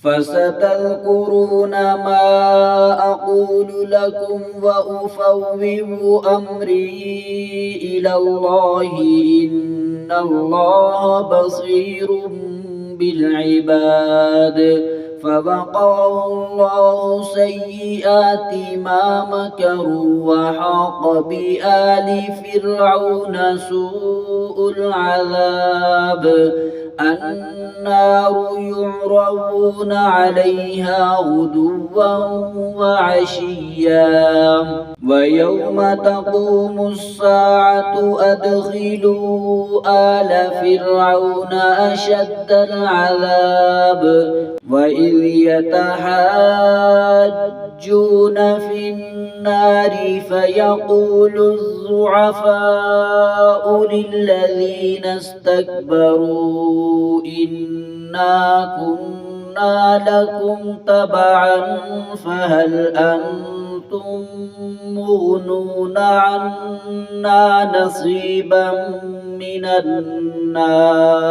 فستذكرون ما أقول لكم وأفوض أمري إلى الله إن الله بصير بالعباد فوقاه الله سيئات ما مكروا وحاق بآل فرعون سوء العذاب النار يعرضون عليها غدوا وعشيا ويوم تقوم الساعة أدخلوا آل فرعون أشد العذاب وإذ يتحاجون في النار فيقول الضعفاء للذين استكبروا إنا كنا لكم تبعا فهل أنتم مغنون عنا نصيبا من النار